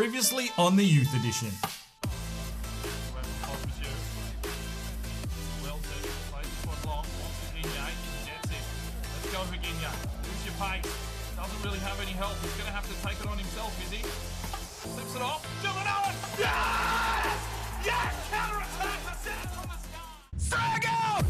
Previously on the Youth Edition. Doesn't really have any help. He's going to have to take it on himself, is he? Slips it off. Dylan Allen! Yes! Yes! Counter-attack! I said it from the start. Strike out!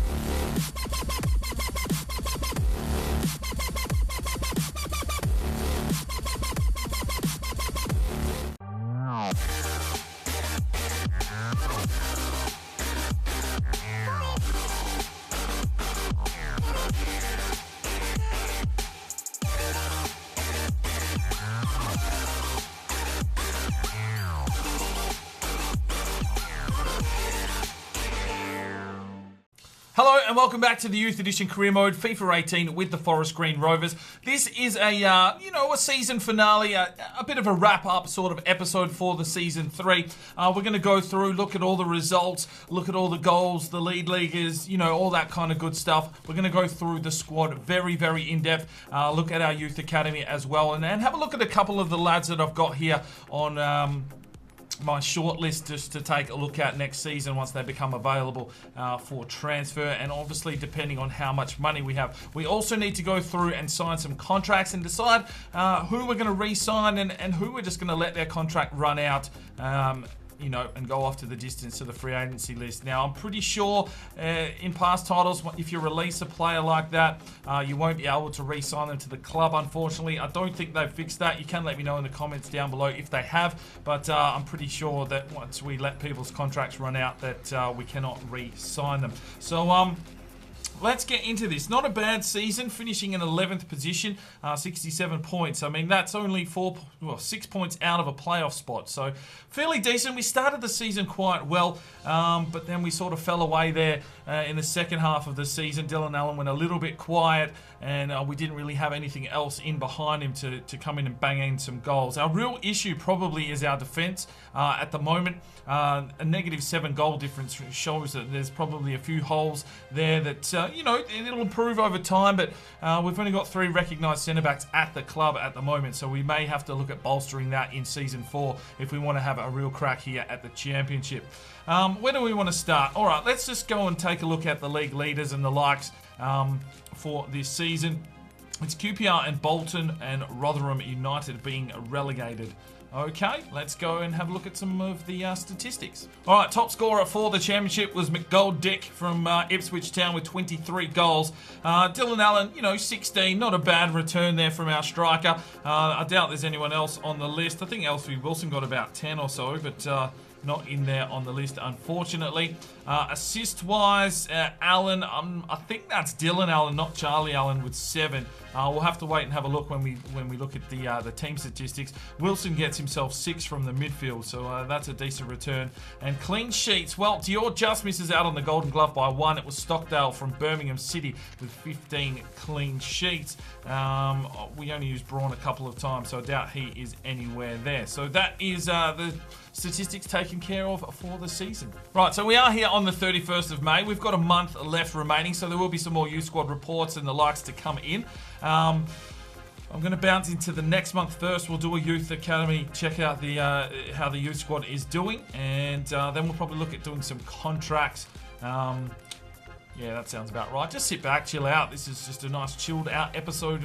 Hello and welcome back to the Youth Edition Career Mode, FIFA 18 with the Forest Green Rovers. This is a season finale, a bit of a wrap-up sort of episode for the Season 3. We're going to go through, look at all the results, look at all the goals, the lead leaguers, all that kind of good stuff. We're going to go through the squad very, very in-depth, look at our Youth Academy as well, and have a look at a couple of the lads that I've got here on my short list just to take a look at next season once they become available for transfer, and obviously depending on how much money we have. We also need to go through and sign some contracts and decide who we're going to re-sign and who we're just going to let their contract run out and go off to the distance to the free agency list. Now, I'm pretty sure in past titles, if you release a player like that, you won't be able to re-sign them to the club, unfortunately. I don't think they've fixed that. You can let me know in the comments down below if they have, but I'm pretty sure that once we let people's contracts run out that we cannot re-sign them. So, let's get into this. Not a bad season, finishing in 11th position, 67 points. I mean, that's only 6 points out of a playoff spot, so fairly decent. We started the season quite well, but then we sort of fell away there in the second half of the season. Dylan Allen went a little bit quiet, and we didn't really have anything else in behind him to come in and bang in some goals. Our real issue probably is our defence at the moment. A -7 goal difference shows that there's probably a few holes there that, it'll improve over time, but we've only got 3 recognised centre-backs at the club at the moment, so we may have to look at bolstering that in Season 4 if we want to have a real crack here at the Championship. Where do we want to start? All right, let's just go and take a look at the league leaders and the likes for this season. It's QPR and Bolton and Rotherham United being relegated. Okay, let's go and have a look at some of the statistics. All right, top scorer for the Championship was McGold-Dick from Ipswich Town with 23 goals. Dylan Allen, 16, not a bad return there from our striker. I doubt there's anyone else on the list. I think Elsie Wilson got about 10 or so, but not in there on the list, unfortunately. Assist-wise, Allen, I think that's Dylan Allen, not Charlie Allen, with 7. We'll have to wait and have a look when we look at the team statistics. Wilson gets himself 6 from the midfield, so that's a decent return. And clean sheets, well, Dior just misses out on the Golden Glove by 1. It was Stockdale from Birmingham City with 15 clean sheets. We only used Braun a couple of times, so I doubt he is anywhere there. So that is the statistics taken care of for the season. Right, so we are here on the 31st of May. We've got a month left remaining, so there will be some more youth squad reports and the likes to come in. I'm going to bounce into the next month first. We'll do a youth academy, check out the how the youth squad is doing, and then we'll probably look at doing some contracts. Yeah, that sounds about right. Just sit back, chill out. This is just a nice chilled out episode,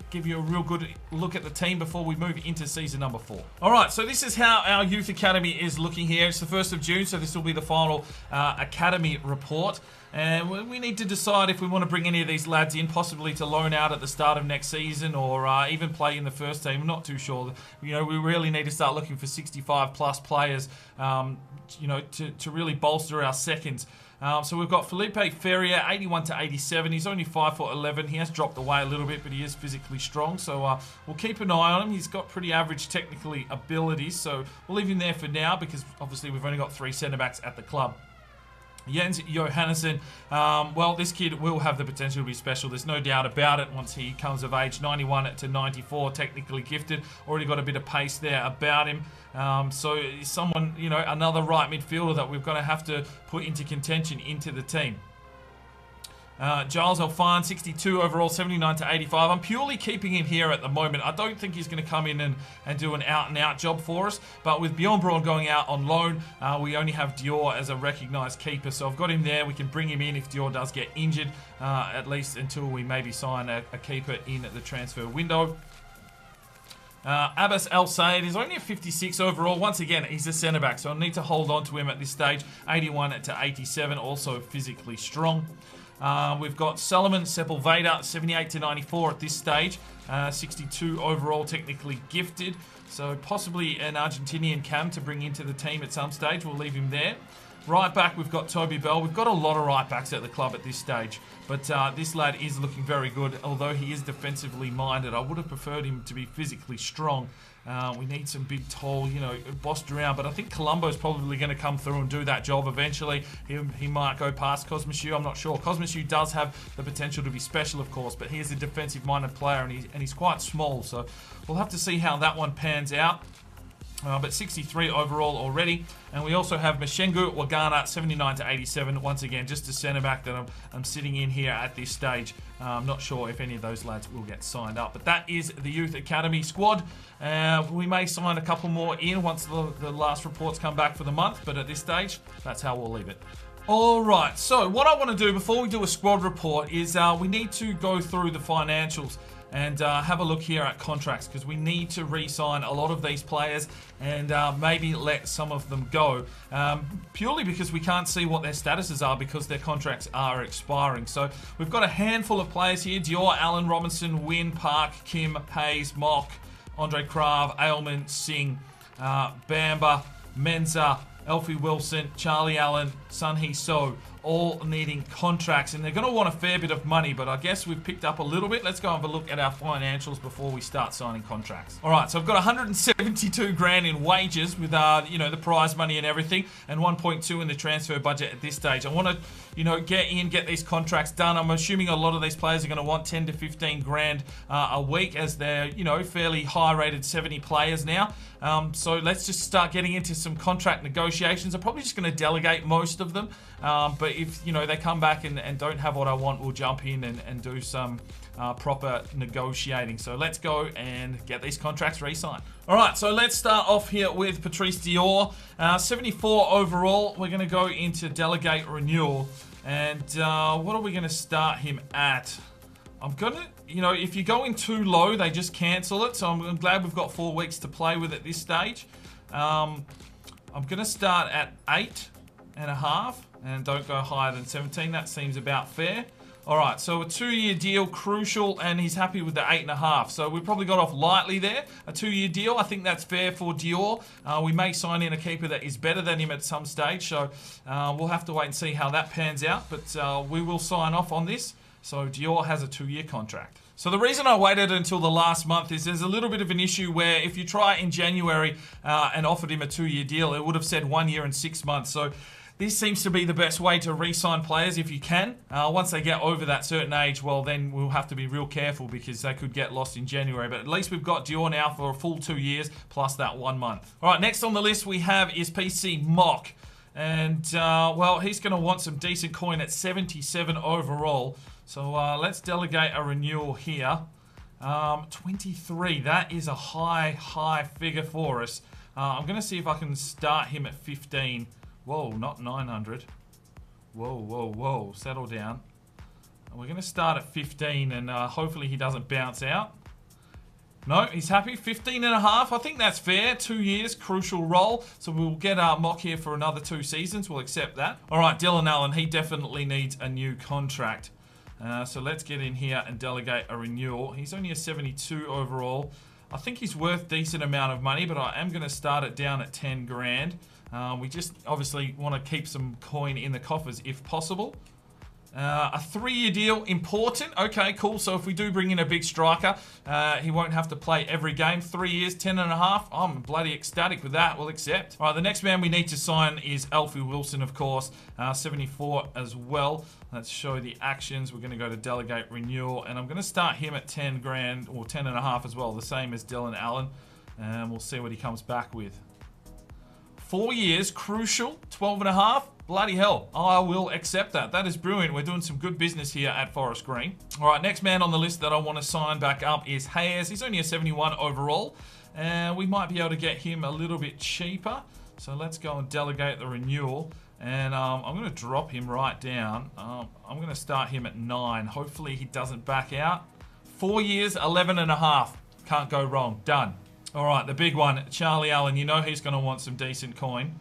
give you a real good look at the team before we move into season number 4. All right, so this is how our youth academy is looking here. It's the 1st of June, so this will be the final academy report. And we need to decide if we want to bring any of these lads in, possibly to loan out at the start of next season or even play in the first team. I'm not too sure. We really need to start looking for 65-plus players, to really bolster our seconds. So we've got Felipe Ferrier, 81 to 87. He's only 5'11". He has dropped away a little bit, but he is physically strong. So we'll keep an eye on him. He's got pretty average technically abilities. So we'll leave him there for now because obviously we've only got 3 centre-backs at the club. Jens Johannesson, well, this kid will have the potential to be special. There's no doubt about it once he comes of age. 91 to 94, technically gifted. Already got a bit of pace there about him. So someone, another right midfielder that we're going to have to put into contention into the team. Giles Alfan, 62 overall, 79 to 85. I'm purely keeping him here at the moment. I don't think he's going to come in and do an out-and-out job for us. But with Bjorn Braun going out on loan, we only have Dior as a recognised keeper. So I've got him there. We can bring him in if Dior does get injured, at least until we maybe sign a keeper in the transfer window. Abbas El Sayed is only a 56 overall. Once again, he's a centre-back, so I need to hold on to him at this stage. 81 to 87, also physically strong. We've got Solomon Sepulveda, 78 to 94 at this stage. 62 overall, technically gifted. So possibly an Argentinian cam to bring into the team at some stage. We'll leave him there. Right back, we've got Toby Bell. We've got a lot of right backs at the club at this stage. But this lad is looking very good. Although he is defensively minded, I would have preferred him to be physically strong. We need some big, tall, bossed around. But I think Colombo's probably going to come through and do that job eventually. He might go past Cosmichu. I'm not sure. Cosmichu does have the potential to be special, of course. But he is a defensive-minded player, and he's quite small. So we'll have to see how that one pans out. But 63 overall already. And we also have Mashengu Wagana, 79 to 87. Once again, just a centre-back that I'm sitting in here at this stage. I'm not sure if any of those lads will get signed up. But that is the Youth Academy squad. We may sign a couple more in once the last reports come back for the month. But at this stage, that's how we'll leave it. Alright, so what I want to do before we do a squad report is we need to go through the financials and have a look here at contracts, because we need to re-sign a lot of these players and maybe let some of them go, purely because we can't see what their statuses are because their contracts are expiring. So we've got a handful of players here: Dior, Allen, Robinson, Wynn, Park, Kim, Hayes, Mock, Andre Krav, Aylman, Singh, Bamba, Menza, Elfie Wilson, Charlie Allen, Sun Hee So, all needing contracts, and they're going to want a fair bit of money, but I guess we've picked up a little bit. Let's go have a look at our financials before we start signing contracts. All right, so I've got 172 grand in wages with the prize money and everything, and 1.2 in the transfer budget at this stage. I want to get these contracts done. I'm assuming a lot of these players are going to want 10 to 15 grand a week, as they're fairly high rated 70 players now. So let's just start getting into some contract negotiations. I'm probably just going to delegate most of them, but if they come back and don't have what I want, we'll jump in and do some proper negotiating. So let's go and get these contracts re-signed. All right, so let's start off here with Patrice Dior, 74 overall. We're going to go into delegate renewal, and what are we going to start him at? I'm gonna, if you go in too low, they just cancel it. So I'm glad we've got 4 weeks to play with at this stage. I'm gonna start at 8.5 and don't go higher than 17. That seems about fair. All right, so a 2-year deal, crucial, and he's happy with the 8.5. So we probably got off lightly there. A 2-year deal, I think that's fair for Dior. We may sign in a keeper that is better than him at some stage. So we'll have to wait and see how that pans out. But we will sign off on this. So Dior has a 2-year contract. So the reason I waited until the last month is there's a little bit of an issue where if you try in January and offered him a 2-year deal, it would have said 1 year and 6 months. So this seems to be the best way to re-sign players if you can. Once they get over that certain age, well, then we'll have to be real careful because they could get lost in January. But at least we've got Dior now for a full 2 years plus that 1 month. All right, next on the list we have is PC Mock. And, well, he's going to want some decent coin at 77 overall. So let's delegate a renewal here. 23, that is a high figure for us. I'm going to see if I can start him at 15. Whoa, not 900. Whoa, settle down. And we're going to start at 15 and hopefully he doesn't bounce out. No, he's happy. 15.5. I think that's fair. 2 years, crucial role. So we'll get our Mock here for another 2 seasons. We'll accept that. All right, Dylan Allen, he definitely needs a new contract. So let's get in here and delegate a renewal. He's only a 72 overall. I think he's worth decent amount of money, but I am going to start it down at 10 grand. We just obviously want to keep some coin in the coffers if possible. A 3-year deal, important. Okay, cool. So if we do bring in a big striker, he won't have to play every game. 3 years, 10.5. I'm bloody ecstatic with that. We'll accept. All right, the next man we need to sign is Alfie Wilson, of course. 74 as well. Let's show the actions. We're going to go to delegate renewal, and I'm going to start him at 10 grand or 10.5 as well, the same as Dylan Allen. And we'll see what he comes back with. 4 years, crucial, 12.5. Bloody hell, I will accept that. That is brilliant. We're doing some good business here at Forest Green. All right, next man on the list that I want to sign back up is Hayes. He's only a 71 overall, and we might be able to get him a little bit cheaper. So let's go and delegate the renewal. And I'm going to drop him right down. I'm going to start him at 9. Hopefully he doesn't back out. 4 years, 11.5. Can't go wrong. Done. All right, the big one, Charlie Allen. You know he's going to want some decent coin.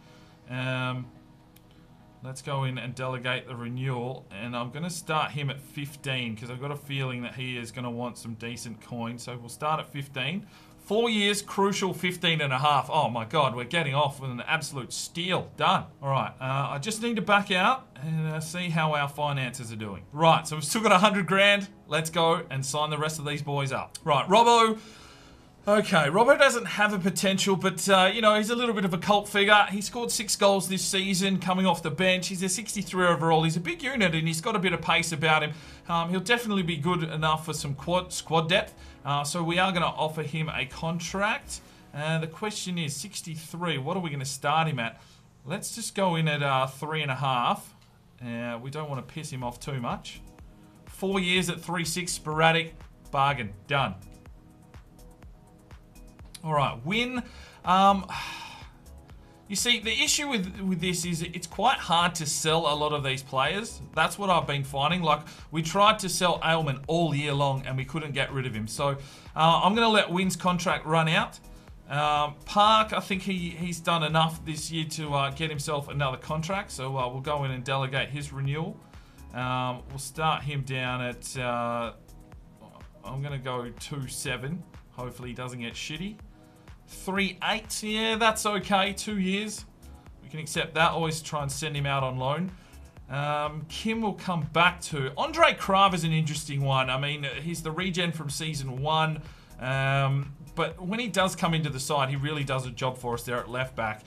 Let's go in and delegate the renewal. And I'm going to start him at 15 because I've got a feeling that he is going to want some decent coin. So we'll start at 15. 4 years, crucial 15.5. Oh my God, we're getting off with an absolute steal. Done. All right, I just need to back out and see how our finances are doing. Right, so we've still got 100 grand. Let's go and sign the rest of these boys up. Right, Robbo. Okay, Robbo doesn't have a potential, but, you know, he's a little bit of a cult figure. He scored 6 goals this season coming off the bench. He's a 63 overall. He's a big unit, and he's got a bit of pace about him. He'll definitely be good enough for some squad depth. So we are going to offer him a contract. The question is, 63, what are we going to start him at? Let's just go in at 3.5. We don't want to piss him off too much. 4 years at 3.6, sporadic, bargain, done. All right, win. You see, the issue with this is it's quite hard to sell a lot of these players. That's what I've been finding. Like, we tried to sell Aylman all year long and we couldn't get rid of him. So I'm going to let Win's contract run out. Park, I think he's done enough this year to get himself another contract. So we'll go in and delegate his renewal. We'll start him down at, I'm going to go 2.7. Hopefully he doesn't get shitty. 3.8, yeah, that's okay. 2 years. We can accept that. Always try and send him out on loan. Kim will come back to. Andre Krav is an interesting one. I mean, he's the regen from season 1. But when he does come into the side, he really does a job for us there at left back.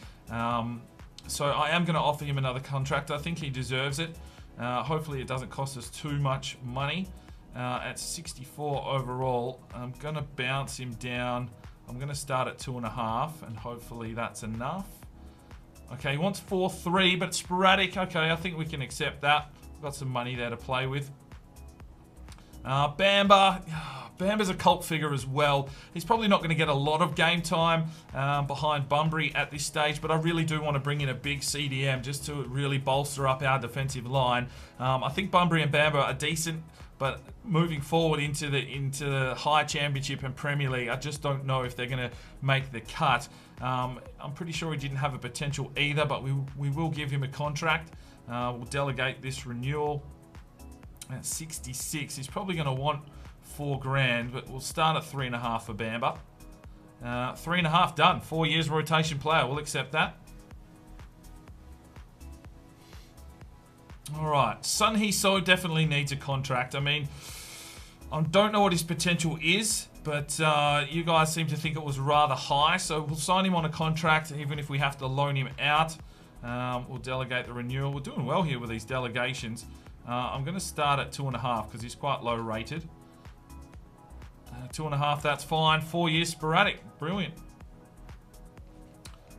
So I am going to offer him another contract. I think he deserves it. Hopefully it doesn't cost us too much money. At 64 overall, I'm going to bounce him down. I'm going to start at 2.5, and hopefully that's enough. Okay, he wants 4.3, but sporadic. Okay, I think we can accept that. We've got some money there to play with. Bamba. Bamba's a cult figure as well. He's probably not going to get a lot of game time behind Bunbury at this stage, but I really do want to bring in a big CDM just to really bolster up our defensive line. I think Bunbury and Bamba are decent, but moving forward into the high championship and Premier League, I just don't know if they're going to make the cut. I'm pretty sure he didn't have a potential either, but we will give him a contract. We'll delegate this renewal at 66. He's probably going to want 4 grand, but we'll start at 3.5 for Bamba. 3.5 done. 4 years rotation player. We'll accept that. All right, Sun Hee So definitely needs a contract. I mean, I don't know what his potential is, but you guys seem to think it was rather high, so we'll sign him on a contract, even if we have to loan him out. We'll delegate the renewal. We're doing well here with these delegations. I'm going to start at 2.5 because he's quite low rated. 2.5, that's fine. 4 years sporadic. Brilliant.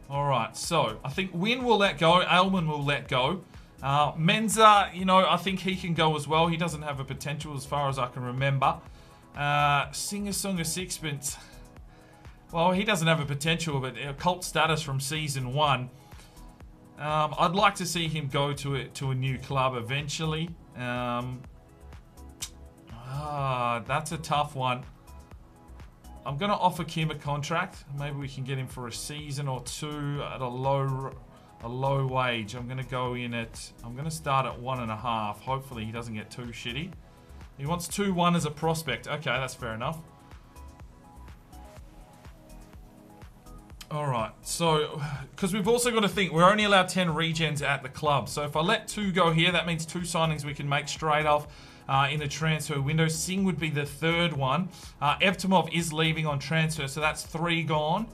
All right, so I think Win will let go. Aylman will let go. Menza, you know, I think he can go as well. He doesn't have a potential as far as I can remember. Singer Song of Sixpence. Well, he doesn't have a potential, but a cult status from season 1. I'd like to see him go to a new club eventually. That's a tough one. I'm going to offer Kim a contract. Maybe we can get him for a season or 2 at a low wage. I'm going to go in at, I'm going to start at 1.5. Hopefully he doesn't get too shitty. He wants 2-1 as a prospect. Okay, that's fair enough. All right, so, because we've also got to think, we're only allowed 10 regens at the club. So if I let 2 go here, that means 2 signings we can make straight off in the transfer window. Singh would be the 3rd one. Evtimov is leaving on transfer, so that's 3 gone.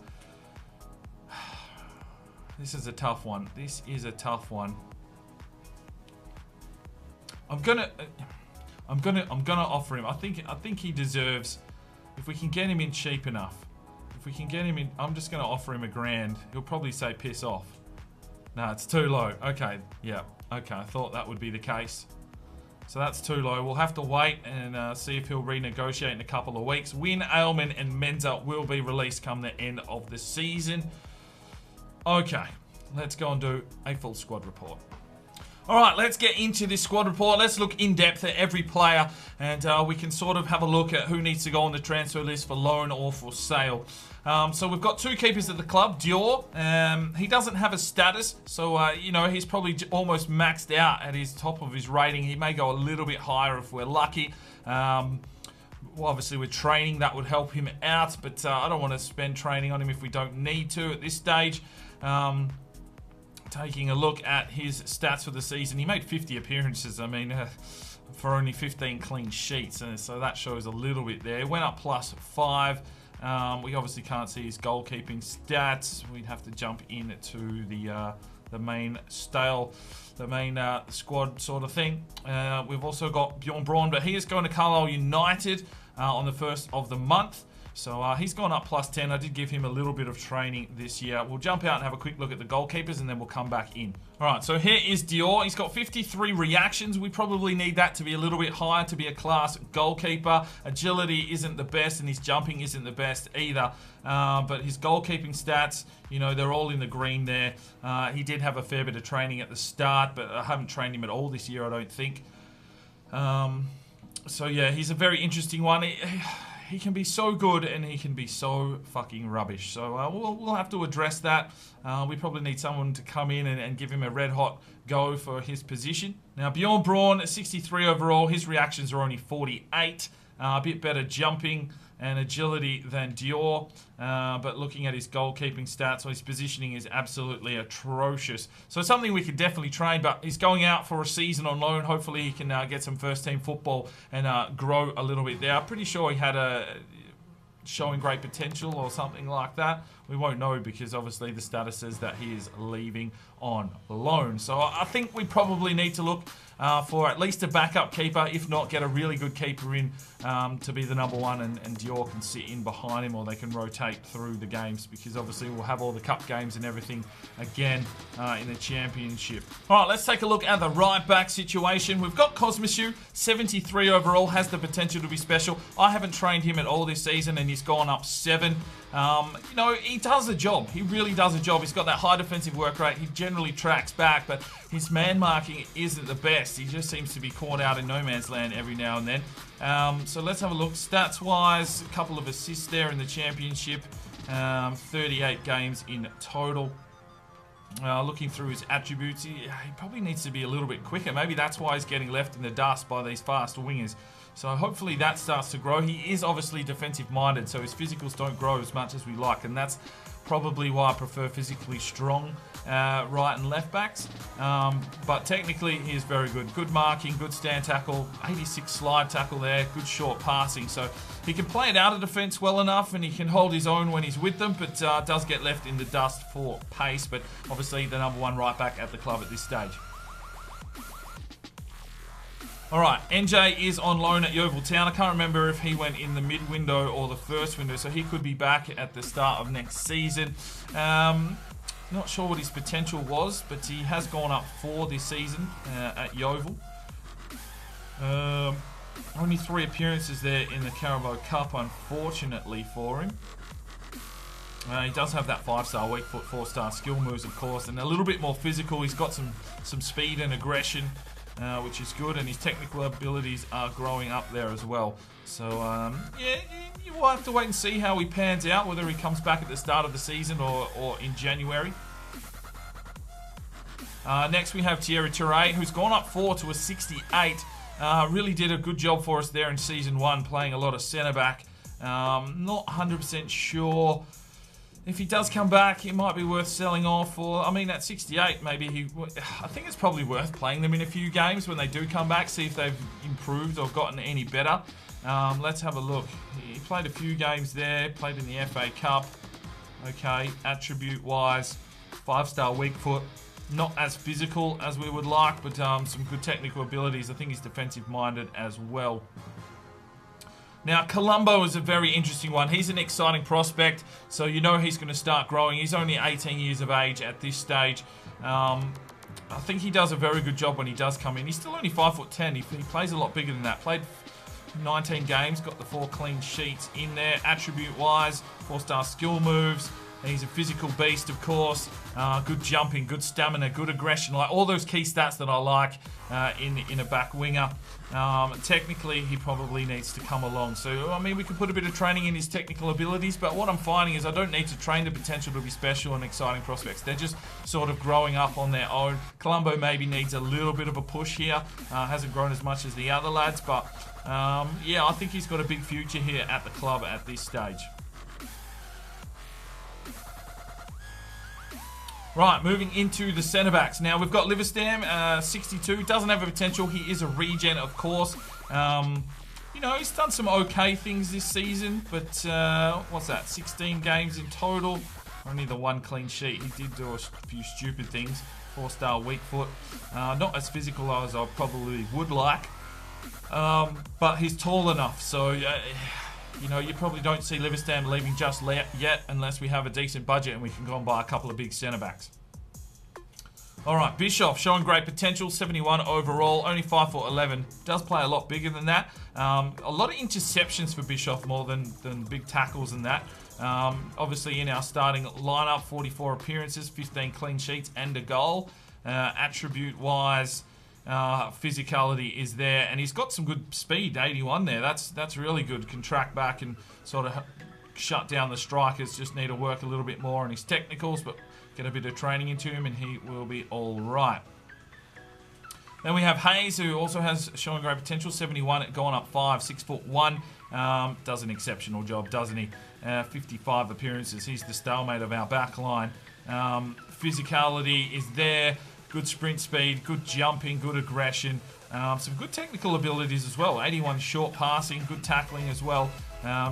This is a tough one. This is a tough one. I'm gonna offer him. I think he deserves. If we can get him in cheap enough. If we can get him in, I'm just gonna offer him $1 grand. He'll probably say piss off. No, it's too low. Okay, yeah. Okay, I thought that would be the case. So that's too low. We'll have to wait and see if he'll renegotiate in a couple of weeks. Wynn, Ailman, and Menza will be released come the end of the season. Okay, let's go and do a full squad report. All right, let's get into this squad report. Let's look in depth at every player, and we can sort of have a look at who needs to go on the transfer list for loan or for sale. So we've got 2 keepers at the club. Dior, he doesn't have a status, so you know, he's probably almost maxed out at his top of his rating. He may go a little bit higher if we're lucky. Well, obviously with training that would help him out, but I don't want to spend training on him if we don't need to at this stage. Taking a look at his stats for the season, he made 50 appearances. I mean, for only 15 clean sheets, so that shows a little bit there. Went up +5. We obviously can't see his goalkeeping stats. We'd have to jump into the main squad sort of thing. We've also got Bjorn Braun, but he is going to Carlisle United on the 1st of the month. So he's gone up +10. I did give him a little bit of training this year. We'll jump out and have a quick look at the goalkeepers, and then we'll come back in. All right, so here is Dior. He's got 53 reactions. We probably need that to be a little bit higher to be a class goalkeeper. Agility isn't the best, and his jumping isn't the best either. But his goalkeeping stats, you know, they're all in the green there. He did have a fair bit of training at the start, but I haven't trained him at all this year, I don't think. So yeah, he's a very interesting one. He can be so good and he can be so fucking rubbish. So we'll have to address that. We probably need someone to come in and give him a red hot go for his position. Now Bjorn Braun, 63 overall. His reactions are only 48. A bit better jumping and agility than Dior. But looking at his goalkeeping stats, well, his positioning is absolutely atrocious. So it's something we could definitely train, but he's going out for a season on loan. Hopefully he can get some first team football and grow a little bit there. I'm pretty sure he had showing great potential or something like that. We won't know because obviously the status says that he is leaving on loan. So I think we probably need to look for at least a backup keeper, if not get a really good keeper in to be the #1, and Dior can sit in behind him, or they can rotate through the games, because obviously we'll have all the cup games and everything again in the championship. All right, let's take a look at the right back situation. We've got Cosmisu, 73 overall, has the potential to be special. I haven't trained him at all this season, and he's gone up 7. You know, he does a job. He really does a job. He's got that high defensive work rate. He generally tracks back, but his man marking isn't the best. He just seems to be caught out in no man's land every now and then. So let's have a look. Stats-wise, a couple of assists there in the championship. 38 games in total. Looking through his attributes, he probably needs to be a little bit quicker. Maybe that's why he's getting left in the dust by these fast wingers. So hopefully that starts to grow. He is obviously defensive-minded, so his physicals don't grow as much as we like, and that's probably why I prefer physically strong right and left backs. But technically, he is very good. Good marking, good stand tackle, 86 slide tackle there, good short passing. So he can play it out of defence well enough, and he can hold his own when he's with them, but does get left in the dust for pace. But obviously the #1 right back at the club at this stage. All right, NJ is on loan at Yeovil Town. I can't remember if he went in the mid-window or the first window, so he could be back at the start of next season. Not sure what his potential was, but he has gone up 4 this season at Yeovil. Only 3 appearances there in the Carabao Cup, unfortunately for him. He does have that 5-star weak foot, 4-star skill moves, of course, and a little bit more physical. He's got some speed and aggression, which is good, and his technical abilities are growing up there as well. So, yeah, you will have to wait and see how he pans out, whether he comes back at the start of the season or in January. Next, we have Thierry Touré, who's gone up 4 to a 68. Really did a good job for us there in Season 1, playing a lot of centre-back. Not 100% sure. If he does come back, it might be worth selling off. Or, I mean, at 68, maybe I think it's probably worth playing them in a few games when they do come back, see if they've improved or gotten any better. Let's have a look. He played a few games there, played in the FA Cup. Okay, attribute-wise, 5-star weak foot. Not as physical as we would like, but some good technical abilities. I think he's defensive-minded as well. Now, Colombo is a very interesting one. He's an exciting prospect, so you know he's going to start growing. He's only 18 years of age at this stage. I think he does a very good job when he does come in. He's still only 5'10". He plays a lot bigger than that. Played 19 games, got the 4 clean sheets in there. Attribute-wise, 4-star skill moves. He's a physical beast, of course. Good jumping, good stamina, good aggression. Like all those key stats that I like in a back winger. Technically, he probably needs to come along. So, I mean, we could put a bit of training in his technical abilities, but what I'm finding is I don't need to train the potential to be special and exciting prospects. They're just sort of growing up on their own. Colombo maybe needs a little bit of a push here. Hasn't grown as much as the other lads, but yeah, I think he's got a big future here at the club at this stage. Right, moving into the centre-backs. Now, we've got Liverstam, 62. Doesn't have a potential. He is a regen, of course. You know, he's done some okay things this season, but what's that? 16 games in total. Only the 1 clean sheet. He did do a few stupid things. 4-star weak foot. Not as physical as I probably would like. But he's tall enough, so... you know, you probably don't see Liverstam leaving just yet unless we have a decent budget and we can go and buy a couple of big centre-backs. Alright, Bischoff showing great potential, 71 overall, only 5'11". Does play a lot bigger than that. A lot of interceptions for Bischoff more than big tackles and that. Obviously in our starting lineup, 44 appearances, 15 clean sheets and a goal. Attribute-wise... physicality is there, and he's got some good speed, 81 there. That's really good. Can track back and sort of shut down the strikers. Just need to work a little bit more on his technicals, but get a bit of training into him and he will be all right. Then we have Hayes, who also has showing great potential, 71, going up 5, 6'1". Does an exceptional job, doesn't he? 55 appearances. He's the stalemate of our back line. Physicality is there. Good sprint speed, good jumping, good aggression. Some good technical abilities as well. 81 short passing, good tackling as well.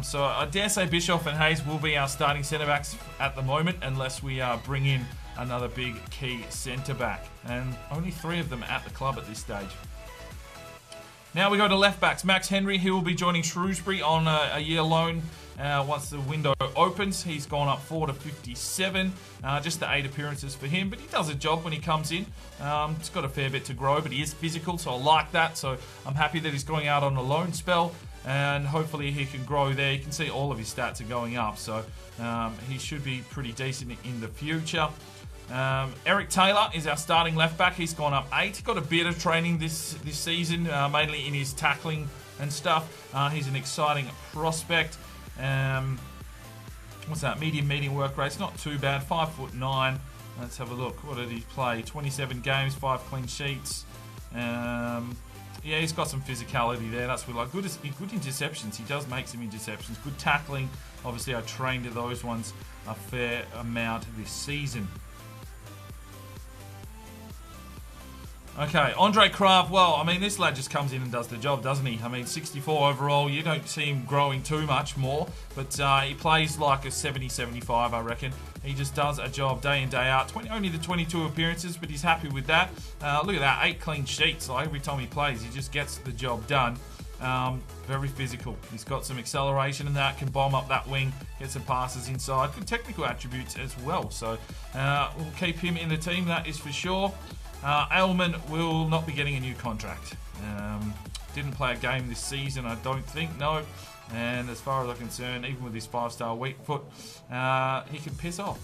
So I dare say Bischoff and Hayes will be our starting centre-backs at the moment unless we bring in another big key centre-back. And only 3 of them at the club at this stage. Now we go to left-backs. Max Henry, he will be joining Shrewsbury on a year loan. Once the window opens, he's gone up 4 to 57. Just the 8 appearances for him, but he does a job when he comes in. He's got a fair bit to grow, but he is physical, so I like that. So I'm happy that he's going out on a loan spell, and hopefully he can grow there. You can see all of his stats are going up, so he should be pretty decent in the future. Eric Taylor is our starting left back. He's gone up 8. Got a bit of training this season, mainly in his tackling and stuff. He's an exciting prospect. What's that? Medium work rate's not too bad. 5'9". Let's have a look. What did he play? 27 games, 5 clean sheets. Yeah, he's got some physicality there. That's what we like. Good interceptions. He does make some interceptions. Good tackling. Obviously, I trained those ones a fair amount this season. Okay, Andre Kraft, well, I mean, this lad just comes in and does the job, doesn't he? I mean, 64 overall, you don't see him growing too much more, but he plays like a 70-75, I reckon. He just does a job day in, day out. Only the 22 appearances, but he's happy with that. Look at that, 8 clean sheets. Like every time he plays, he just gets the job done. Very physical. He's got some acceleration and that, can bomb up that wing, get some passes inside. Good technical attributes as well, so we'll keep him in the team, that is for sure. Aylman will not be getting a new contract. Didn't play a game this season, I don't think, no. And as far as I'm concerned, even with his 5-star weak foot, he can piss off.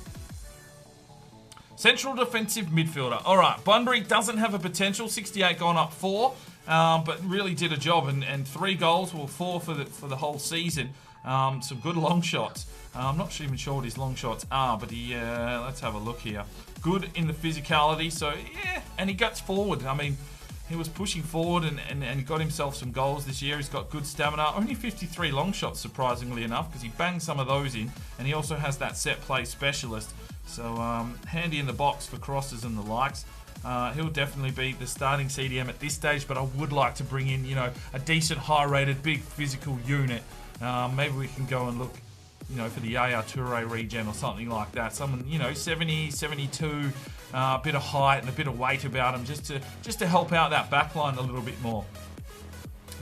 Central defensive midfielder. All right, Bunbury doesn't have a potential. 68 gone up 4, but really did a job. And 3 goals, well, 4 for the whole season. Some good long shots. I'm not even sure what his long shots are, but let's have a look here. Good in the physicality, so yeah, and he guts forward. I mean, he was pushing forward and got himself some goals this year. He's got good stamina. Only 53 long shots, surprisingly enough, because he banged some of those in, and he also has that set play specialist. So handy in the box for crosses and the likes. He'll definitely be the starting CDM at this stage, but I would like to bring in, you know, a decent, high-rated, big physical unit. Maybe we can go and look, you know, for the Yaya Toure regen or something like that. Someone, you know, 70, 72, a bit of height and a bit of weight about him, just to help out that backline a little bit more.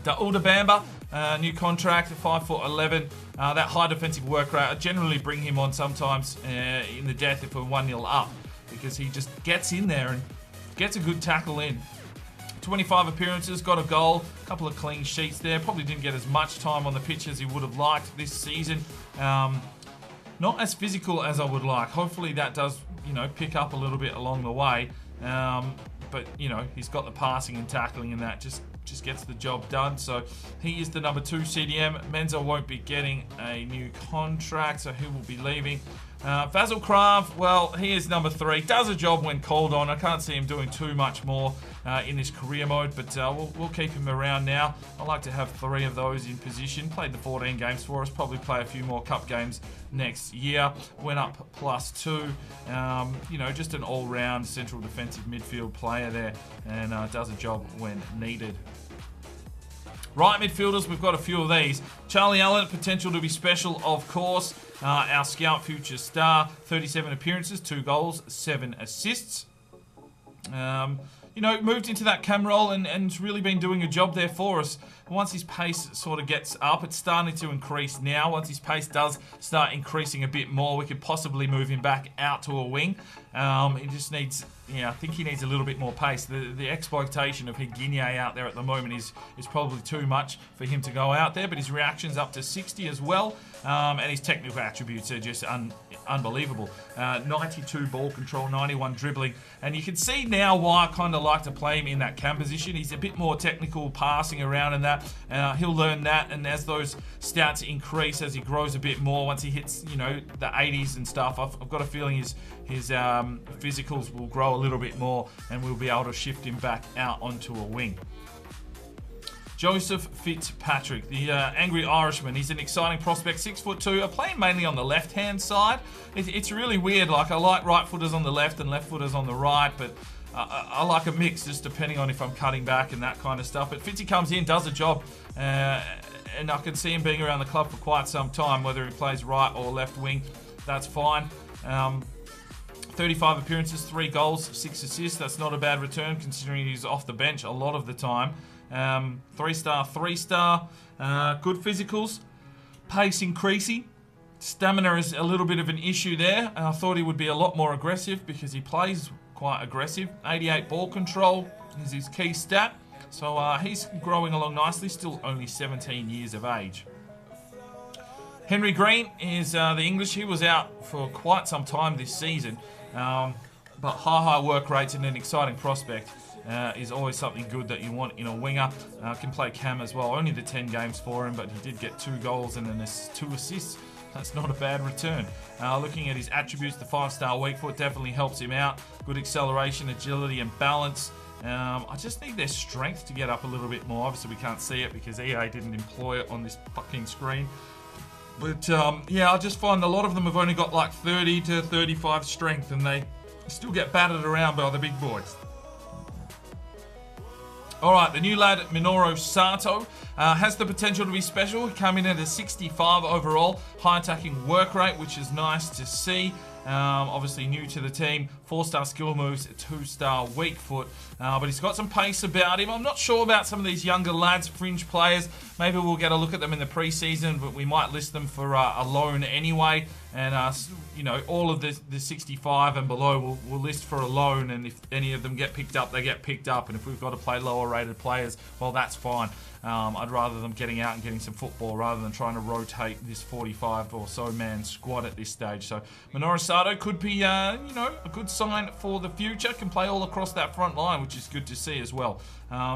Daouda Bamba, new contract, 5'11". That high defensive work rate, I generally bring him on sometimes in the death if we're 1-0 up, because he just gets in there gets a good tackle in. 25 appearances, got a goal, a couple of clean sheets there. Probably didn't get as much time on the pitch as he would have liked this season. Not as physical as I would like. Hopefully that does, pick up a little bit along the way. But, he's got the passing and tackling and that just gets the job done. So he is the number 2 CDM. Menzo won't be getting a new contract, so he will be leaving. Vasil Krav, well, he is number 3. Does a job when called on. I can't see him doing too much more in this career mode, but we'll keep him around now. I like to have 3 of those in position. Played the 14 games for us. Probably play a few more cup games next year. Went up +2. Just an all-round central defensive midfield player there, and does a job when needed. Right midfielders, we've got a few of these. Charlie Allen, potential to be special, of course. Our scout future star, 37 appearances, 2 goals, 7 assists. Moved into that cam role and really been doing a job there for us. Once his pace sort of gets up, it's starting to increase now. Once his pace does start increasing a bit more, we could possibly move him back out to a wing. He just needs, I think he needs a little bit more pace. The exploitation of Higuinye out there at the moment is probably too much for him to go out there, but his reaction's up to 60 as well, and his technical attributes are just unbelievable. 92 ball control, 91 dribbling, and you can see now why I kind of like to play him in that cam position. He's a bit more technical, passing around and that. He'll learn that, and as those stats increase, as he grows a bit more, once he hits, the 80s and stuff, I've got a feeling his physicals will grow a little bit more, and we'll be able to shift him back out onto a wing. Joseph Fitzpatrick, the angry Irishman. He's an exciting prospect, 6'2". I play him mainly on the left-hand side. It's really weird. Like, I like right-footers on the left and left-footers on the right, but I like a mix, just depending on if I'm cutting back and that kind of stuff. But Fitzy comes in, does a job, and I can see him being around the club for quite some time, whether he plays right or left wing. That's fine. 35 appearances, 3 goals, 6 assists. That's not a bad return considering he's off the bench a lot of the time. 3-star, 3-star. Good physicals. Pace increasing. Stamina is a little bit of an issue there. I thought he would be a lot more aggressive because he plays quite aggressive. 88 ball control is his key stat. So he's growing along nicely. Still only 17 years of age. Henry Green is the English. He was out for quite some time this season. But high work rates and an exciting prospect is always something good that you want in a winger. Can play cam as well. Only the 10 games for him, but he did get 2 goals and 2 assists. That's not a bad return. Looking at his attributes, the 5-star weak foot definitely helps him out. Good acceleration, agility and balance. I just need their strength to get up a little bit more. Obviously we can't see it because EA didn't employ it on this fucking screen. But I just find a lot of them have only got like 30 to 35 strength, and they still get battered around by the big boys. Alright, the new lad, Minoru Sato, has the potential to be special. He came in at a 65 overall, high attacking work rate, which is nice to see. Obviously new to the team, 4-star skill moves, 2-star weak foot, but he's got some pace about him. I'm not sure about some of these younger lads, fringe players. Maybe we'll get a look at them in the preseason, but we might list them for a loan anyway. And all of the 65 and below we'll list for a loan, and if any of them get picked up, they get picked up. And if we've got to play lower rated players, well, that's fine. I'd rather them getting out and getting some football rather than trying to rotate this 45 or so man squad at this stage. So Minoru Sato could be a good sign for the future. Can play all across that front line, which is good to see as well.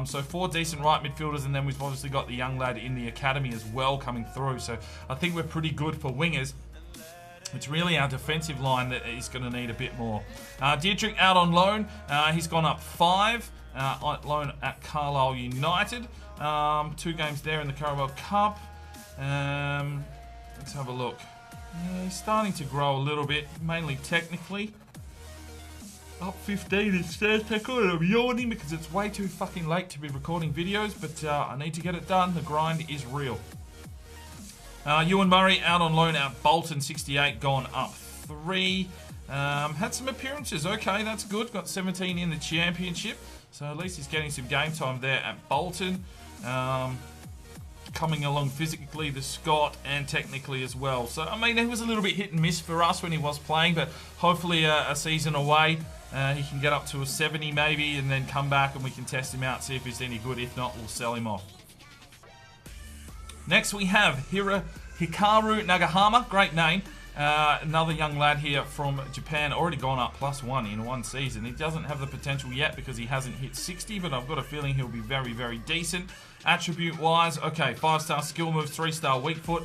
So 4 decent right midfielders, and then we've obviously got the young lad in the academy as well coming through. So I think we're pretty good for wingers. It's really our defensive line that is going to need a bit more. Dietrich out on loan. He's gone up 5 on loan at Carlisle United. 2 games there in the Carabao Cup. Let's have a look. Yeah, he's starting to grow a little bit, mainly technically. Up 15 instead. I'm yawning because it's way too fucking late to be recording videos, but I need to get it done. The grind is real. Ewan Murray out on loan at Bolton, 68, gone up 3. Had some appearances. Okay, that's good. Got 17 in the championship. So at least he's getting some game time there at Bolton. coming along physically, the Scott, and technically as well. So, I mean, he was a little bit hit and miss for us when he was playing, but hopefully a season away, he can get up to a 70 maybe, and then come back and we can test him out, see if he's any good. If not, we'll sell him off. Next, we have Hikaru Nagahama. Great name. Another young lad here from Japan, already gone up +1 in one season. He doesn't have the potential yet because he hasn't hit 60, but I've got a feeling he'll be very, very decent. Attribute-wise, okay, 5-star skill moves, 3-star weak foot.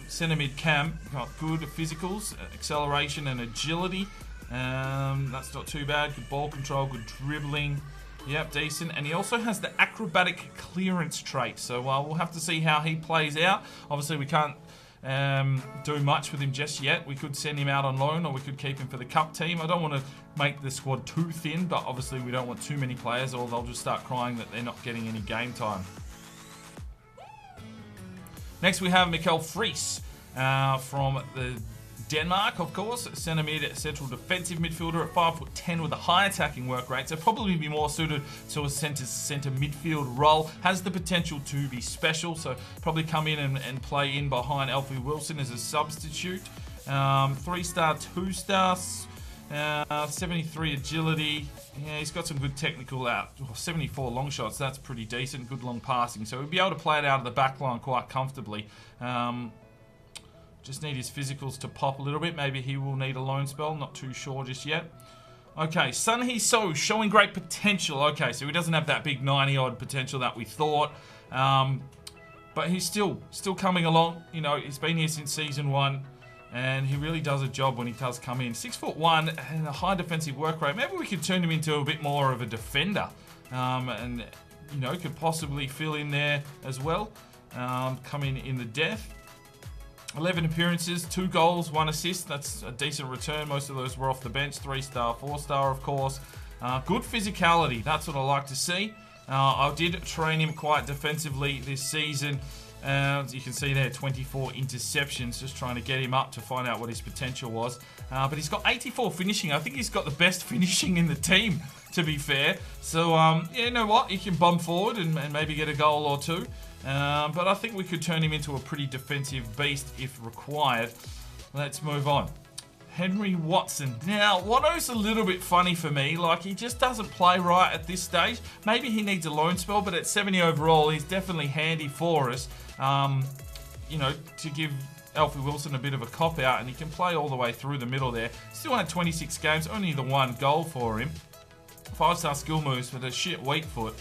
Centre mid cam, got good physicals, acceleration and agility. That's not too bad. Good ball control, good dribbling. Yep, decent. And he also has the acrobatic clearance trait. So we'll have to see how he plays out. Obviously, we can't do much with him just yet. We could send him out on loan, or we could keep him for the cup team. I don't want to make the squad too thin, but obviously we don't want too many players, or they'll just start crying that they're not getting any game time. Next we have Mikkel Friis from the Denmark, of course, centre mid, central defensive midfielder at 5'10" with a high attacking work rate, so probably be more suited to a centre midfield role. Has the potential to be special, so probably come in and play in behind Alfie Wilson as a substitute. 3-star, 2-stars, 73 agility. Yeah, he's got some good technical 74 long shots. That's pretty decent. Good long passing, so he'll be able to play it out of the back line quite comfortably. Just need his physicals to pop a little bit. Maybe he will need a loan spell. Not too sure just yet. Okay, Sun Hee So showing great potential. Okay, so he doesn't have that big 90-odd potential that we thought. But he's still coming along. You know, he's been here since season 1. And he really does a job when he does come in. 6'1" and a high defensive work rate. Maybe we could turn him into a bit more of a defender. And, you know, could possibly fill in there as well. Come in the depth. 11 appearances, 2 goals, 1 assist. That's a decent return. Most of those were off the bench. 3-star, 4-star, of course. Good physicality. That's what I like to see. I did train him quite defensively this season. As you can see there, 24 interceptions. Just trying to get him up to find out what his potential was. But he's got 84 finishing. I think he's got the best finishing in the team, to be fair. So, yeah, you know what? He can bump forward and maybe get a goal or two. But I think we could turn him into a pretty defensive beast if required. Let's move on. Henry Watson. Now, Watto's a little bit funny for me. Like, he just doesn't play right at this stage. Maybe he needs a loan spell, but at 70 overall, he's definitely handy for us. You know, to give Alfie Wilson a bit of a cop-out, and he can play all the way through the middle there. Still had 26 games, only the 1 goal for him. 5-star skill moves for the shit weak foot.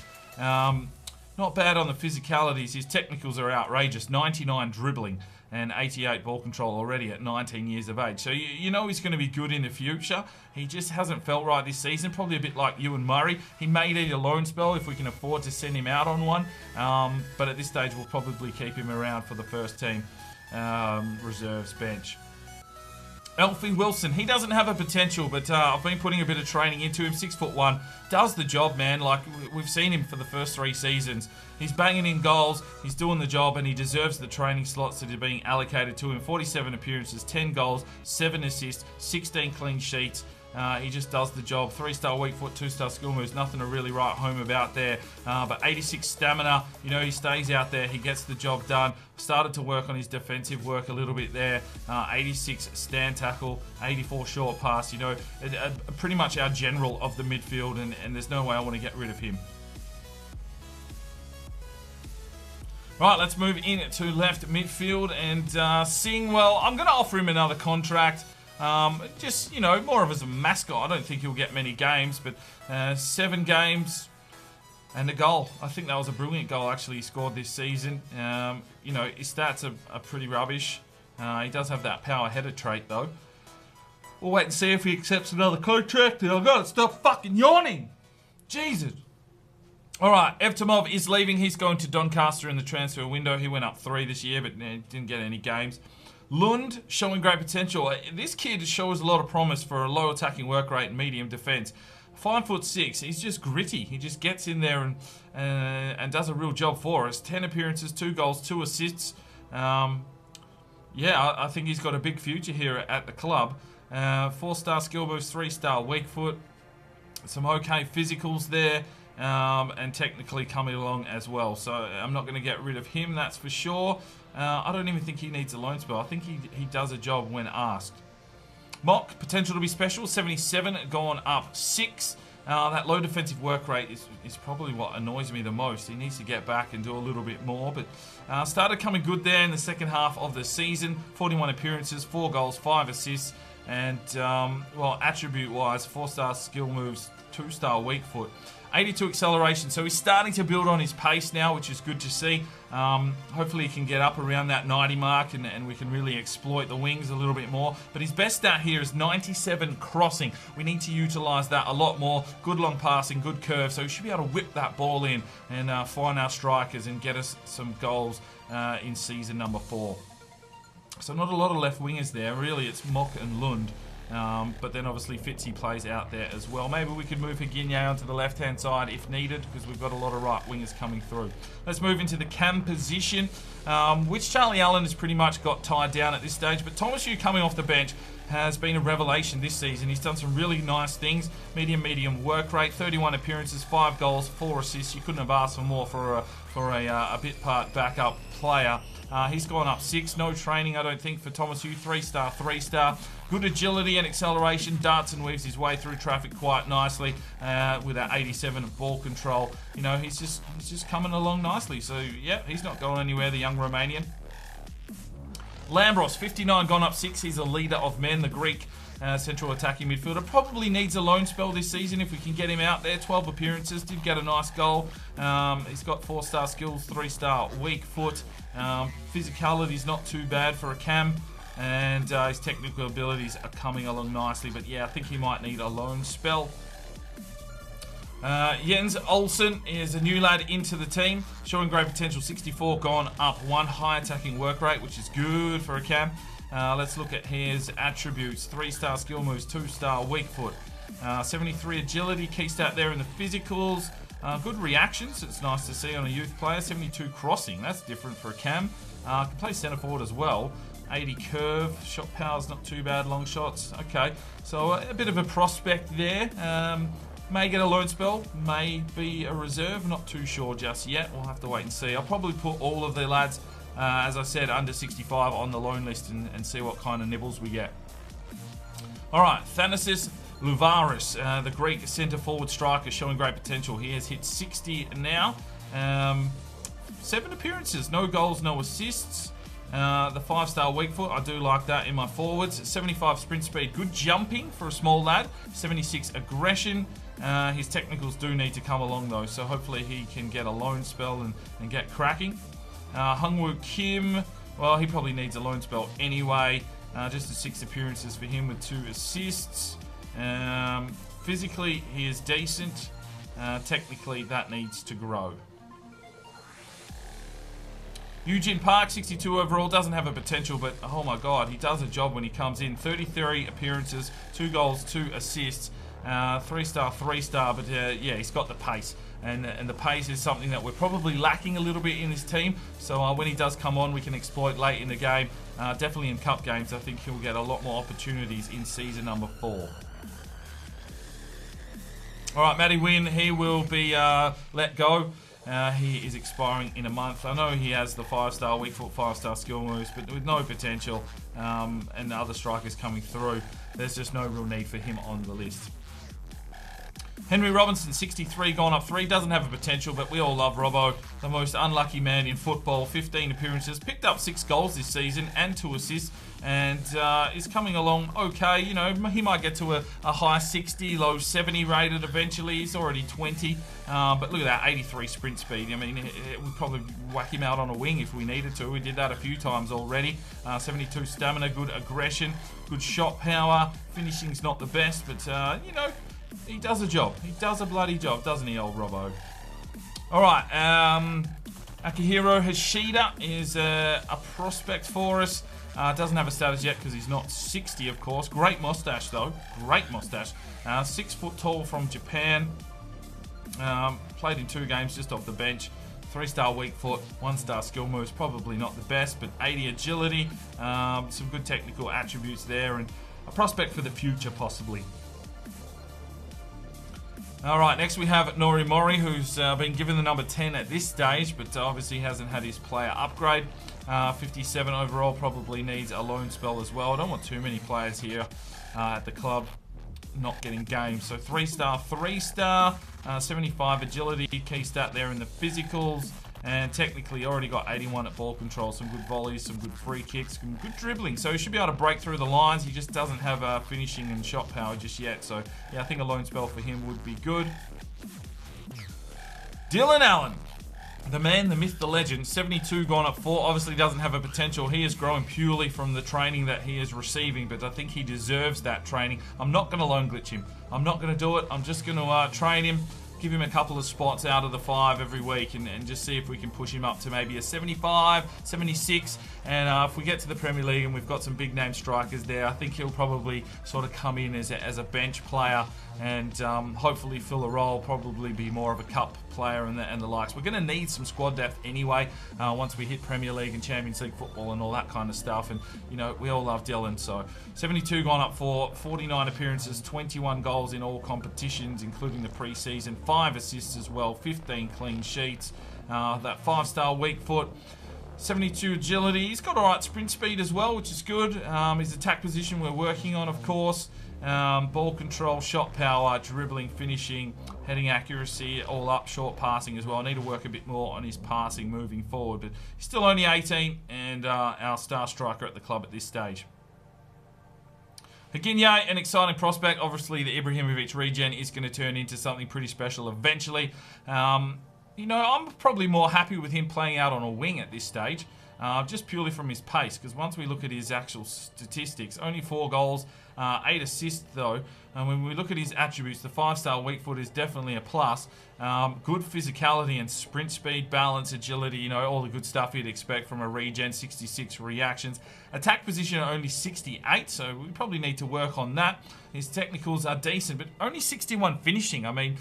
Not bad on the physicalities. His technicals are outrageous. 99 dribbling and 88 ball control already at 19 years of age. So you know he's going to be good in the future. He just hasn't felt right this season. Probably a bit like Ewan Murray. He may need a loan spell if we can afford to send him out on one. But at this stage, we'll probably keep him around for the first team reserves bench. Alfie Wilson, he doesn't have a potential, but I've been putting a bit of training into him. 6'1", does the job, man. Like, we've seen him for the first 3 seasons. He's banging in goals, he's doing the job, and he deserves the training slots that are being allocated to him. 47 appearances, 10 goals, 7 assists, 16 clean sheets. He just does the job. 3-star weak foot, 2-star skill moves. Nothing to really write home about there. But 86 stamina. You know, he stays out there. He gets the job done. Started to work on his defensive work a little bit there. 86 stand tackle, 84 short pass. You know, pretty much our general of the midfield. And there's no way I want to get rid of him. Right, let's move in to left midfield. And Singh, well, I'm going to offer him another contract. Just, you know, more of as a mascot. I don't think he'll get many games, but 7 games and a goal. I think that was a brilliant goal, actually, he scored this season. You know, his stats are pretty rubbish. He does have that power header trait, though. We'll wait and see if he accepts another contract, and I've got to stop fucking yawning. Jesus. All right, Evtimov is leaving. He's going to Doncaster in the transfer window. He went up 3 this year, but didn't get any games. Lund showing great potential. This kid shows a lot of promise for a low attacking work rate and medium defense. 5'6". He's just gritty. He just gets in there and does a real job for us. 10 appearances, 2 goals, 2 assists. Yeah, I think he's got a big future here at the club. 4-star skill boost, 3-star weak foot. Some okay physicals there. and technically coming along as well. So I'm not going to get rid of him, that's for sure. I don't even think he needs a loan spell. I think he does a job when asked. Mock, potential to be special, 77, gone up 6. That low defensive work rate is probably what annoys me the most. He needs to get back and do a little bit more, but started coming good there in the second half of the season. 41 appearances, 4 goals, 5 assists, and, well, attribute-wise, 4-star skill moves, 2-star weak foot. 82 acceleration, so he's starting to build on his pace now, which is good to see. Hopefully he can get up around that 90 mark and we can really exploit the wings a little bit more. But his best stat here is 97 crossing. We need to utilise that a lot more. Good long passing, good curve, so we should be able to whip that ball in and find our strikers and get us some goals in season number 4. So not a lot of left wingers there. Really, it's Mock and Lund. But then obviously Fitzy plays out there as well. Maybe we could move Higinye onto the left-hand side if needed, because we've got a lot of right wingers coming through. Let's move into the cam position, which Charlie Allen has pretty much got tied down at this stage. But Thomas Yu coming off the bench has been a revelation this season. He's done some really nice things. Medium work rate, 31 appearances, 5 goals, 4 assists. You couldn't have asked for more for a bit part backup player. He's gone up 6. No training, I don't think, for Thomas Yu. 3-star, 3-star. Good agility and acceleration. Darts and weaves his way through traffic quite nicely with that 87 of ball control. You know, he's just coming along nicely. So, yeah, he's not going anywhere, the young Romanian. Lambros, 59, gone up 6. He's a leader of men, the Greek central attacking midfielder. Probably needs a loan spell this season if we can get him out there. 12 appearances, did get a nice goal. He's got 4-star skills, 3-star weak foot. Physicality's not too bad for a cam, and his technical abilities are coming along nicely. But yeah, I think he might need a loan spell. Jens Olsen is a new lad into the team, showing great potential. 64, gone up 1. High attacking work rate, which is good for a cam. Let's look at his attributes. 3-star skill moves, 2-star weak foot. 73 agility, key stat there in the physicals. Good reactions, it's nice to see on a youth player. 72 crossing, that's different for a cam. Can play centre forward as well. 80 curve, shot power's not too bad, long shots. Okay, so a bit of a prospect there. May get a loan spell, may be a reserve, not too sure just yet. We'll have to wait and see. I'll probably put all of the lads, as I said, under 65 on the loan list and see what kind of nibbles we get. Alright, Thanasis Louvaris, the Greek centre-forward striker, showing great potential. He has hit 60 now. 7 appearances, no goals, no assists. The 5-star weak foot, I do like that in my forwards. 75 sprint speed, good jumping for a small lad. 76 aggression. His technicals do need to come along though, so hopefully he can get a loan spell and get cracking. Hungwoo Kim, well, he probably needs a loan spell anyway. Just 6 appearances for him with 2 assists. Physically, he is decent. Technically, that needs to grow. Eugene Park, 62 overall, doesn't have a potential, but oh my god, he does a job when he comes in. 33 appearances, 2 goals, 2 assists, 3-star, 3-star, but yeah, he's got the pace. And the pace is something that we're probably lacking a little bit in this team. So when he does come on, we can exploit late in the game. Definitely in cup games, I think he'll get a lot more opportunities in season number 4. Alright, Matty Wynn, he will be let go. He is expiring in a month. I know he has the 5-star weak foot, 5-star skill moves, but with no potential and the other strikers coming through, there's just no real need for him on the list. Henry Robinson, 63, gone up 3. Doesn't have a potential, but we all love Robbo. The most unlucky man in football. 15 appearances, picked up 6 goals this season and 2 assists, and is coming along okay. You know, he might get to a high 60, low 70 rated eventually. He's already 20, but look at that, 83 sprint speed. I mean, we'd probably whack him out on a wing if we needed to. We did that a few times already. 72 stamina, good aggression, good shot power. Finishing's not the best, but you know, he does a job. He does a bloody job, doesn't he, old Robbo? Alright, Akihiro Hashida is a prospect for us. Doesn't have a status yet because he's not 60, of course. Great mustache, though. Great mustache. 6 foot tall from Japan. Played in 2 games just off the bench. 3-star weak foot, 1-star skill moves. Probably not the best, but 80 agility. Some good technical attributes there, and a prospect for the future, possibly. All right, next we have Nori Mori, who's been given the number 10 at this stage, but obviously hasn't had his player upgrade. 57 overall, probably needs a loan spell as well. I don't want too many players here at the club not getting games. So 3-star, 3-star, 75 agility, key stat there in the physicals. And technically already got 81 at ball control, some good volleys, some good free kicks, some good dribbling. So he should be able to break through the lines. He just doesn't have finishing and shot power just yet. So yeah, I think a loan spell for him would be good. Dylan Allen, the man, the myth, the legend. 72 gone up 4. Obviously doesn't have a potential. He is growing purely from the training that he is receiving, but I think he deserves that training. I'm not going to loan glitch him. I'm not going to do it. I'm just going to train him. Give him a couple of spots out of the 5 every week and just see if we can push him up to maybe a 75, 76. And if we get to the Premier League and we've got some big name strikers there, I think he'll probably sort of come in as a bench player and hopefully fill a role, probably be more of a cup player and the likes. We're going to need some squad depth anyway once we hit Premier League and Champions League football and all that kind of stuff. And, you know, we all love Dylan. So 72 gone up for 49 appearances, 21 goals in all competitions, including the pre-season, 5 assists as well, 15 clean sheets, that 5-star weak foot. 72 agility. He's got alright sprint speed as well, which is good. His attack position we're working on, of course. Ball control, shot power, dribbling, finishing, heading accuracy, all up, short passing as well. I need to work a bit more on his passing moving forward, but he's still only 18 and our star striker at the club at this stage. Haginye, an exciting prospect. Obviously, the Ibrahimovic regen is going to turn into something pretty special eventually. You know, I'm probably more happy with him playing out on a wing at this stage, just purely from his pace, because once we look at his actual statistics, only 4 goals, 8 assists though, and when we look at his attributes, the 5-star weak foot is definitely a plus. Good physicality and sprint speed, balance, agility, you know, all the good stuff you'd expect from a regen, 66 reactions. Attack position only 68, so we probably need to work on that. His technicals are decent, but only 61 finishing. I mean,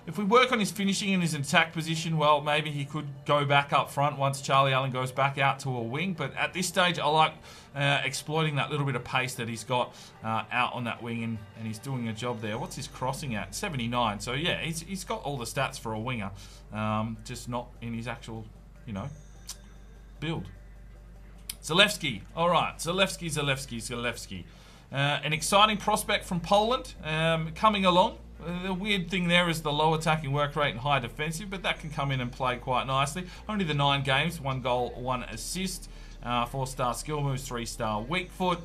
if we work on his finishing and his attack position, well, maybe he could go back up front once Charlie Allen goes back out to a wing. But at this stage, I like exploiting that little bit of pace that he's got out on that wing, and he's doing a job there. What's his crossing at? 79. So, yeah, he's got all the stats for a winger, just not in his actual, you know, build. Zalewski. All right, Zalewski. An exciting prospect from Poland coming along. The weird thing there is the low attacking work rate and high defensive, but that can come in and play quite nicely. Only the 9 games, 1 goal, 1 assist, 4-star skill moves, 3-star weak foot.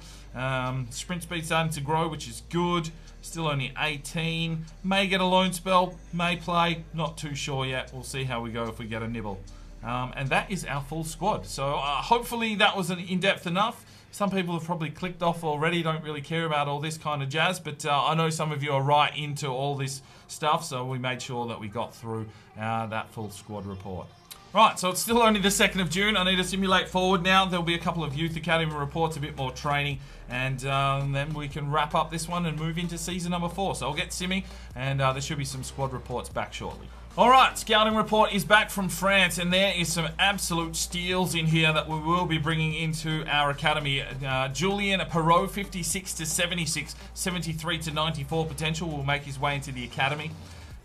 Sprint speed starting to grow, which is good. Still only 18. May get a loan spell, may play, not too sure yet. We'll see how we go if we get a nibble. And that is our full squad. So hopefully that was in-depth enough. Some people have probably clicked off already, don't really care about all this kind of jazz, but I know some of you are right into all this stuff, so we made sure that we got through that full squad report. Right, so it's still only the 2nd of June. I need to simulate forward now. There'll be a couple of Youth Academy reports, a bit more training, and then we can wrap up this one and move into season number 4. So I'll get simming, and there should be some squad reports back shortly. Alright, scouting report is back from France, and there is some absolute steals in here that we will be bringing into our academy. Julien Perrault, 56 to 76, 73 to 94 potential, will make his way into the academy.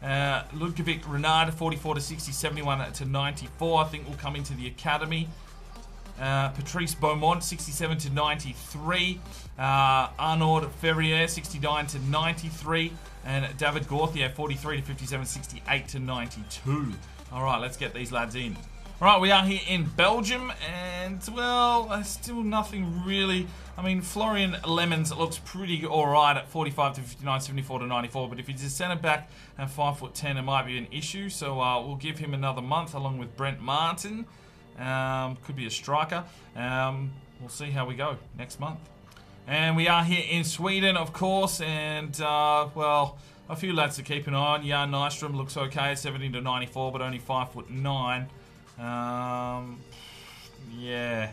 Ludwig Renard, 44 to 60, 71 to 94, I think will come into the academy. Patrice Beaumont, 67 to 93. Arnaud Ferrier, 69 to 93. And David Gauthier, 43 to 57, 68 to 92. All right, let's get these lads in. All right, we are here in Belgium, and, well, still nothing really. I mean, Florian Lemons looks pretty all right at 45 to 59, 74 to 94, but if he's a centre-back and 5'10", it might be an issue, so we'll give him another month along with Brent Martin. Could be a striker. We'll see how we go next month. And we are here in Sweden, of course, and, well, a few lads to keep an eye on. Jan Nystrom looks okay at 70 to 94, but only 5'9". Yeah.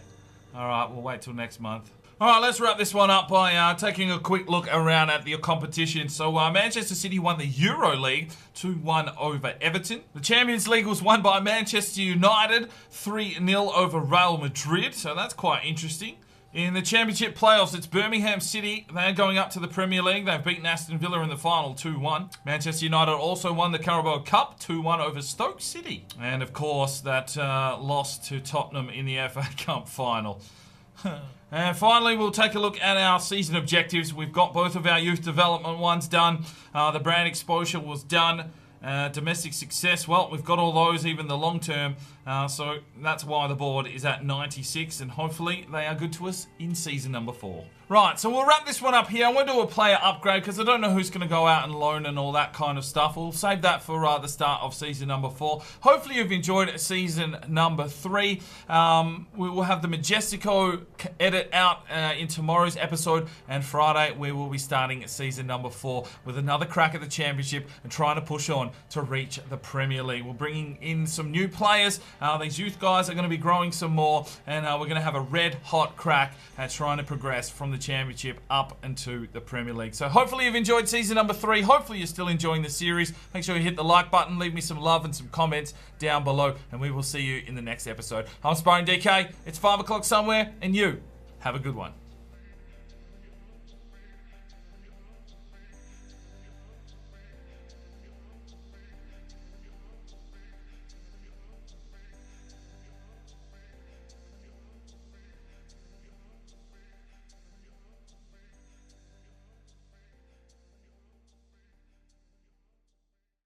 All right, we'll wait till next month. All right, let's wrap this one up by taking a quick look around at the competition. So Manchester City won the Euro League 2-1 over Everton. The Champions League was won by Manchester United 3-0 over Real Madrid. So that's quite interesting. In the Championship playoffs, it's Birmingham City. They're going up to the Premier League. They've beaten Aston Villa in the final 2-1. Manchester United also won the Carabao Cup 2-1 over Stoke City. And of course, that loss to Tottenham in the FA Cup final. And finally, we'll take a look at our season objectives. We've got both of our youth development ones done. The brand exposure was done. Domestic success, well, we've got all those, even the long term. So that's why the board is at 96, and hopefully they are good to us in season number 4. Right, so we'll wrap this one up here. I want to do a player upgrade because I don't know who's going to go out and loan and all that kind of stuff. We'll save that for the start of season number 4. Hopefully you've enjoyed season number 3. We will have the Majestico edit out in tomorrow's episode, and Friday we will be starting season number 4 with another crack at the Championship and trying to push on to reach the Premier League. We're bringing in some new players. These youth guys are going to be growing some more, and we're going to have a red hot crack at trying to progress from the Championship up into the Premier League. So hopefully you've enjoyed season number 3. Hopefully you're still enjoying the series. Make sure you hit the like button, leave me some love and some comments down below, and we will see you in the next episode. I'm Sparring DK. It's 5 o'clock somewhere, and you have a good one.